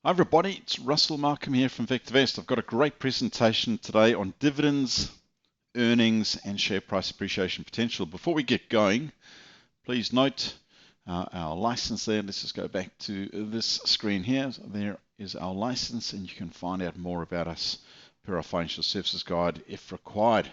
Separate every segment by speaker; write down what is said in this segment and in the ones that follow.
Speaker 1: Hi everybody, it's Russell Markham here from VectorVest. I've got a great presentation today on dividends, earnings and share price appreciation potential. Before we get going, please note our license there. Let's just go back to this screen here. So there is our license and you can find out more about us per our financial services guide if required.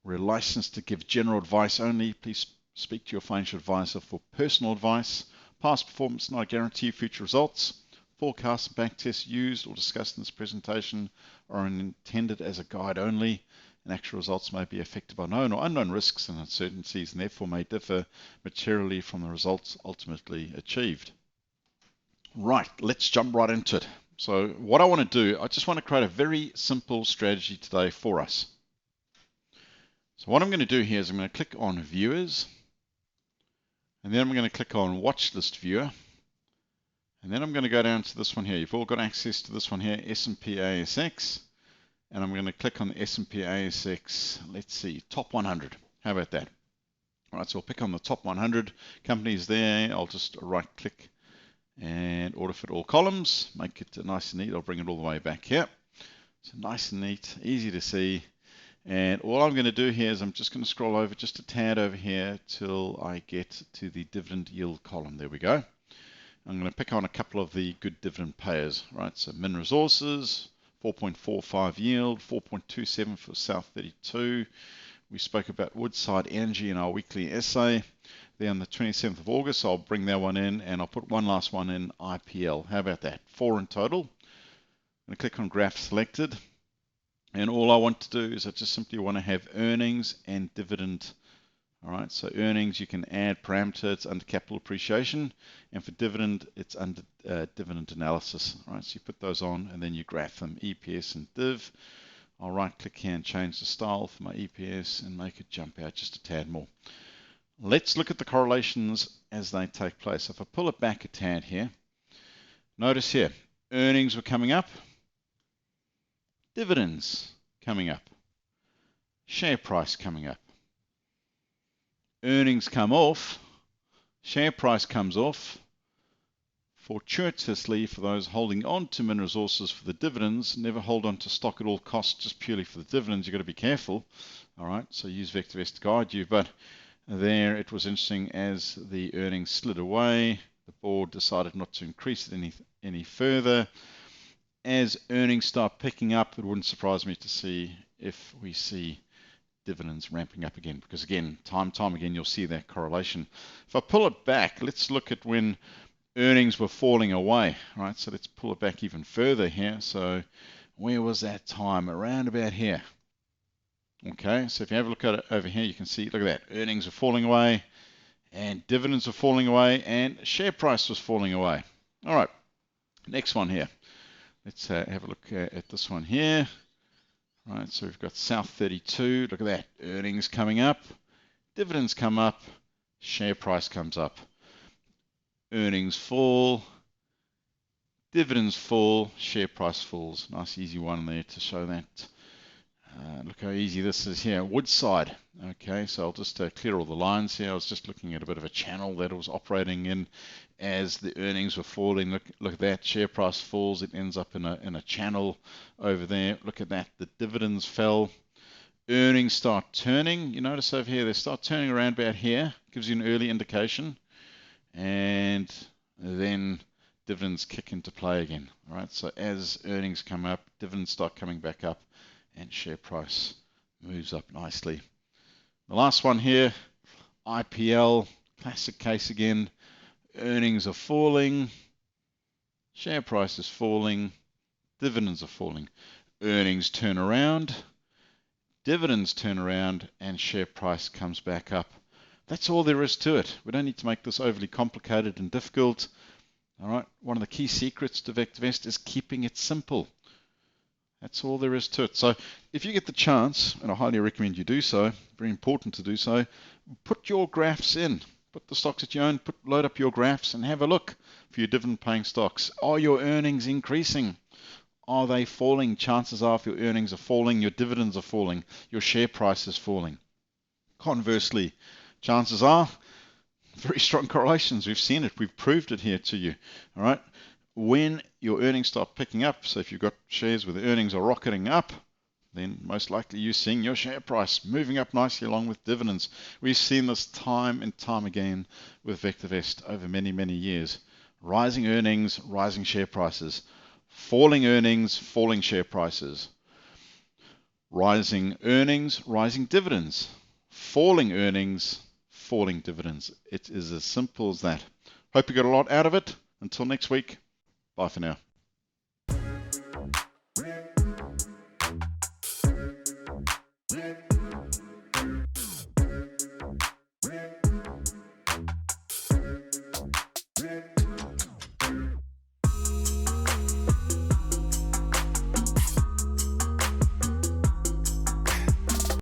Speaker 1: We're licensed to give general advice only. Please speak to your financial advisor for personal advice. Past performance not a guarantee of future results. Forecasts and backtests used or discussed in this presentation are intended as a guide only, and actual results may be affected by known or unknown risks and uncertainties and therefore may differ materially from the results ultimately achieved. Right, let's jump right into it. So what I want to do, I just want to create a very simple strategy today for us. So what I'm going to do here is I'm going to click on Viewers, and then I'm going to click on Watch List Viewer. And then I'm going to go down to this one here. You've all got access to this one here, S&P ASX. And I'm going to click on the S&P ASX, let's see, top 100. How about that? All right, so I'll pick on the top 100 companies there. I'll just right click and auto fit all columns, make it nice and neat. I'll bring it all the way back here. So nice and neat, easy to see. And all I'm going to do here is I'm just going to scroll over just a tad over here till I get to the dividend yield column. There we go. I'm going to pick on a couple of the good dividend payers, right? So Min Resources, 4.45 yield, 4.27 for South 32. We spoke about Woodside Energy in our weekly essay. Then on the 27th of August, I'll bring that one in and I'll put one last one in IPL. How about that? 4 in total. I'm going to click on Graph Selected. And all I want to do is I just simply want to have earnings and dividend. All right, so earnings, you can add parameter, it's under capital appreciation, and for dividend, it's under dividend analysis. All right, so you put those on and then you graph them, EPS and div. I'll right click here and change the style for my EPS and make it jump out just a tad more. Let's look at the correlations as they take place. If I pull it back a tad here, notice here, earnings were coming up, dividends coming up, share price coming up. Earnings come off, share price comes off. Fortuitously, for those holding on to Min Resources for the dividends, never hold on to stock at all costs just purely for the dividends. You've got to be careful. All right, so use VectorVest to guide you. But there it was interesting as the earnings slid away. The board decided not to increase it any further. As earnings start picking up, it wouldn't surprise me to see if we see dividends ramping up again, because again, time again, you'll see that correlation. If I pull it back, let's look at when earnings were falling away. All right, so let's pull it back even further here. So where was that time? Around about here. Okay, so if you have a look at it over here, you can see, look at that, earnings are falling away and dividends are falling away and share price was falling away. All right, next one here. Let's have a look at this one here. Right, so we've got South 32, look at that, earnings coming up, dividends come up, share price comes up. Earnings fall, dividends fall, share price falls. Nice easy one there to show that. Look how easy this is here. Woodside, okay, so I'll just clear all the lines here. I was just looking at a bit of a channel that it was operating in as the earnings were falling. Look at that, share price falls, it ends up in a channel over there. Look at that, the dividends fell. Earnings start turning. You notice over here, they start turning around about here. Gives you an early indication. And then dividends kick into play again. All right, so as earnings come up, dividends start coming back up and share price moves up nicely. The last one here, IPL, classic case again. Earnings are falling, share price is falling, dividends are falling. Earnings turn around, dividends turn around, and share price comes back up. That's all there is to it. We don't need to make this overly complicated and difficult. All right, one of the key secrets to VectorVest is keeping it simple. That's all there is to it. So if you get the chance, and I highly recommend you do so, very important to do so, put your graphs in. Put the stocks that you own, load up your graphs and have a look for your dividend paying stocks. Are your earnings increasing? Are they falling? Chances are if your earnings are falling, your dividends are falling, your share price is falling. Conversely, chances are very strong correlations. We've seen it. We've proved it here to you. All right. when your earnings start picking up, so if you've got shares where the earnings are rocketing up, then most likely you're seeing your share price moving up nicely along with dividends. We've seen this time and time again with VectorVest over many, many years. Rising earnings, rising share prices. Falling earnings, falling share prices. Rising earnings, rising dividends. Falling earnings, falling dividends. It is as simple as that. Hope you got a lot out of it. Until next week, bye for now.